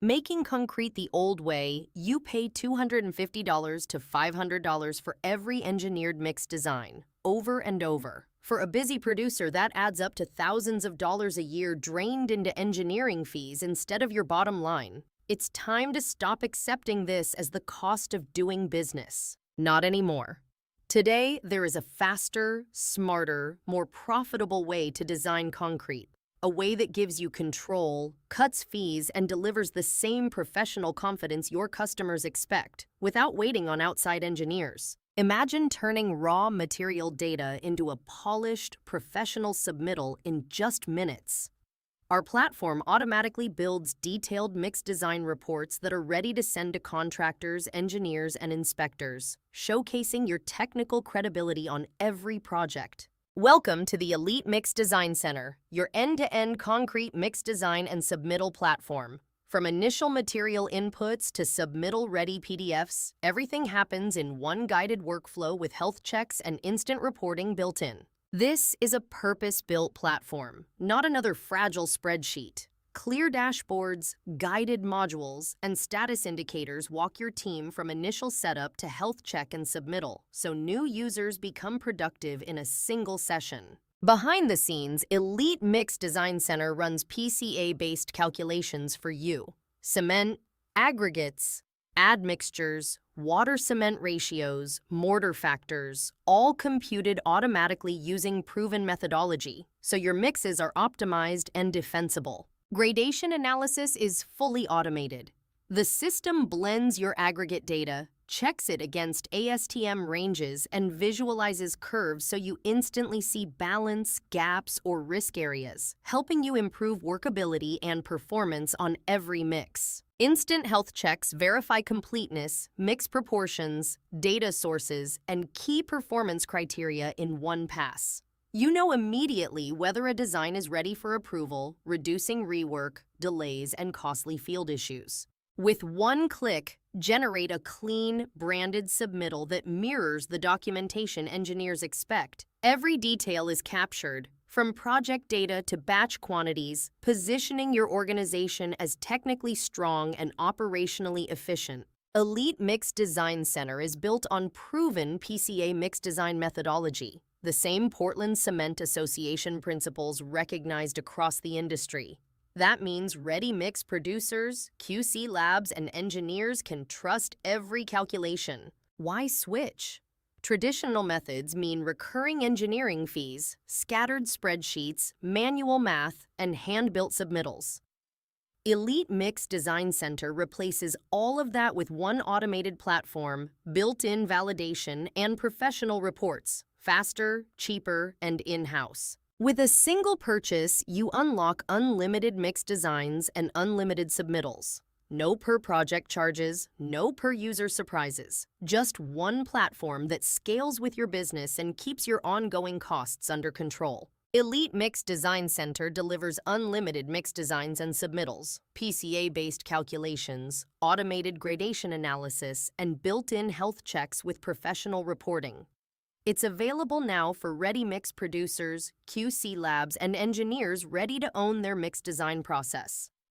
Making concrete the old way, you pay $250 to $500 for every engineered mix design, over and over. For a busy producer, that adds up to thousands of dollars a year drained into engineering fees instead of your bottom line. It's time to stop accepting this as the cost of doing business. Not anymore. Today, there is a faster, smarter, more profitable way to design concrete. A way that gives you control, cuts fees, and delivers the same professional confidence your customers expect, without waiting on outside engineers. Imagine turning raw material data into a polished, professional submittal in just minutes. Our platform automatically builds detailed mix design reports that are ready to send to contractors, engineers, and inspectors, showcasing your technical credibility on every project. Welcome to the Elite Mix Design Center, your end-to-end concrete mix design and submittal platform. From initial material inputs to submittal-ready PDFs, everything happens in one guided workflow with health checks and instant reporting built in. This is a purpose-built platform, not another fragile spreadsheet. Clear dashboards, guided modules, and status indicators walk your team from initial setup to health check and submittal, so new users become productive in a single session. Behind the scenes, Elite Mix Design Center runs PCA-based calculations for you. Cement, aggregates, admixtures, water-cement ratios, mortar factors, all computed automatically using proven methodology, so your mixes are optimized and defensible. Gradation analysis is fully automated. The system blends your aggregate data, checks it against ASTM ranges, and visualizes curves so you instantly see balance, gaps, or risk areas, helping you improve workability and performance on every mix. Instant health checks verify completeness, mix proportions, data sources, and key performance criteria in one pass. You know immediately whether a design is ready for approval, reducing rework, delays, and costly field issues. With one click, generate a clean, branded submittal that mirrors the documentation engineers expect. Every detail is captured, from project data to batch quantities, positioning your organization as technically strong and operationally efficient. Elite Mix Design Center is built on proven PCA mix design methodology, the same Portland Cement Association principles recognized across the industry. That means ready mix producers, QC labs, and engineers can trust every calculation. Why switch? Traditional methods mean recurring engineering fees, scattered spreadsheets, manual math, and hand-built submittals. Elite Mix Design Center replaces all of that with one automated platform, built-in validation, and professional reports, faster, cheaper, and in-house. With a single purchase, you unlock unlimited mix designs and unlimited submittals. No per-project charges, no per-user surprises. Just one platform that scales with your business and keeps your ongoing costs under control. Elite Mix Design Center delivers unlimited mix designs and submittals, PCA-based calculations, automated gradation analysis, and built-in health checks with professional reporting. It's available now for ready mix producers, QC labs, and engineers ready to own their mix design process.